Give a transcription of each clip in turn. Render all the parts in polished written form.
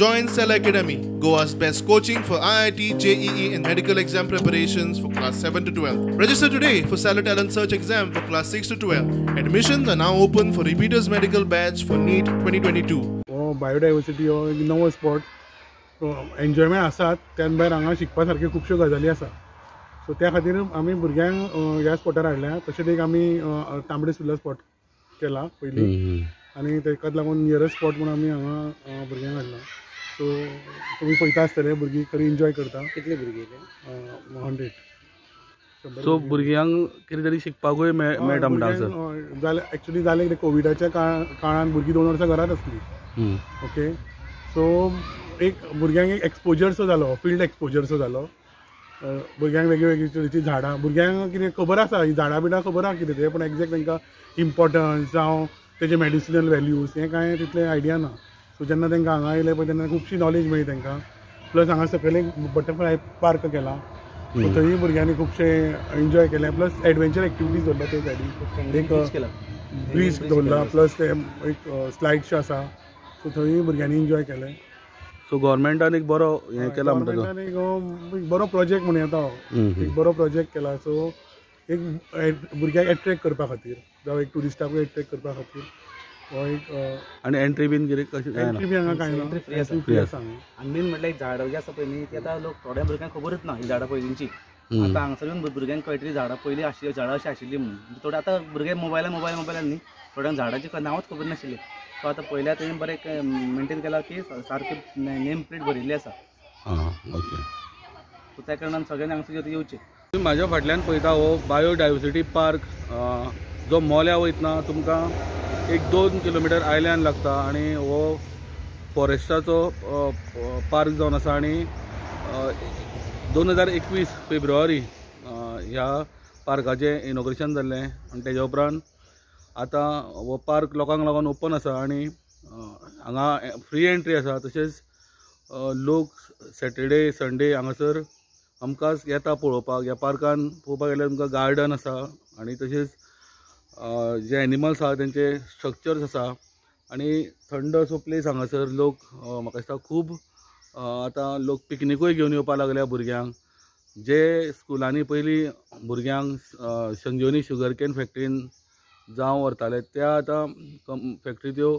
Join Cell Academy, Goa's best coaching for IIT, JEE and medical exam preparations for class 7 to 12. Register today for Cell Talent Search exam for class 6 to 12. Admissions are now open for repeaters medical batch for NEET 2022. Biodiversity हो एक नवो spot enjoyment आसात त्यान भायर हांगा शिकपा सारक्यो खुबश्यो गजाली आसा सो त्या खातीर आमी भुरग्यांक ह्या स्पॉटार हाडल्या तशेंच एक आमी तांबडे सुर्ला स्पॉट केला पयलीं आनी तेकाच लागून नियरस्ट स्पॉट म्हणून आमी हांगा भुरग्यांक हाडला सो तुमी पळयता आसतले भुरगीं खरी एन्जॉय करता कितले भुरगे 100 सो भुरग्यांक कितें तरी शिकपाकूय मेळटा म्हणटा सर जालें एक्चुली जालें कितें कोविडाच्या काळान भुरगीं 2 वर्सां घरात आसलीं ओके सो एक भुरग्यांक एक एक्सपोजरसो जालो फिल्ड एक्सपोजरसो जालो भुरग्यांक वेगळी तरेची झाडां भुरग्यांक कितें खबर आसा ही झाडां बिडां खबर आसा कितें तें पण एक्झॅक्ट तांकां इम्पॉर्टन्स जावं तेजे मेडिसिनल वॅल्यूज हें कांय तितलें आयडिया ना सो जेन्ना तांकां हांगा येयलें पळय तेन्ना खुबशी नॉलेज मेळ्ळी तांकां प्लस हांगा सकयल एक बटरफ्लाय पार्क केला सो थंय भुरग्यांनी खुबशे एन्जॉय केलें प्लस एडवेंचर एक्टिविटीज दवरला ते सायडीन एक ब्रीज दवरला प्लस ते एक स्लायड्स आसा सो थंय भुरग्यांनी एन्जॉय केलें सो गव्हर्मेंटान एक बरो हें केला म्हणटा एक बरो प्रोजेक्ट म्हणून येता एक बरो प्रोजेक्ट केला सो एक भुरग्यांक एट्रॅक्ट करपा खातीर जावं एक ट्युरिस्टाकूय एट्रॅक्ट करपा खातीर हो एक आनी एंट्री बीन कितें कशें एंट्री बी हांगा कांय ना फ्री आसा आनी मेन म्हटल्यार एक झाडां जी आसा पळय न्ही ती आतां लोक थोड्या भुरग्यांक खबरच ना ही झाडां पयलींची आतां हांगसर येवन भुरग्यांक कळटली झाडां पयलीं आशिल्ली झाडां अशी आशिल्ली म्हणून थोडे आतां भुरगे मोबायलान न्ही थोड्यांक झाडांची नांवच खबर नाशिल्ली सो आतां पयल्या तेणें बरें मेंटेन केला की सारकी नेम प्लेट भरिल्ली आसा ओके सो त्या कारणान सगळ्यांनी हांगसर येवचें तुम्ही म्हाज्या फाटल्यान पळयता हो बायोडायवर्सिटी पार्क जो मोल्या वयतना तुमकां 1-2 किलोमिटर आयल्यान लागता आनी हो फॉरेस्टाचो पार्क जावन आसा आनी 2021 फेब्रुवारी ह्या पार्काचें इनॉग्रेशन जाल्लें आनी तेज्या उपरांत आतां हो पार्क लोकांक लागून ओपन आसा आनी हांगा फ्री एंट्री आसा तशेंच लोक सॅटर्डे संडे हांगासर हमखास येता पळोवपाक ह्या पार्कान पळोवपाक गेल्यार तुमकां गार्डन आसा आनी तशेंच जे एनिमल्स आसा तेंचे स्ट्रक्चर्स आसा आनी थंड असो प्लेस हांगासर लोक म्हाका दिसता खूब आतां लोक पिकनिकूय घेवन येवपाक लागल्या भुरग्यांक जे स्कुलांनी पयलीं भुरग्यांक संजीवनी शुगर केन फॅक्ट्रीन जावं व्हरताले त्या आतां फॅक्ट्री त्यो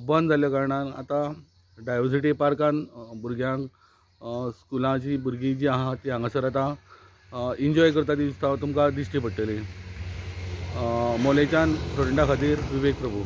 बंद जाल्ल्या कारणान आतां डायवर्सिटी पार्कान भुरग्यांक स्कुलांची भुरगीं जी आहा ती हांगासर आतां एन्जॉय करता ती दिसता तुमकां दिश्टी पडटली मोलेच्यान स्टुडंटा खातीर विवेक प्रभू.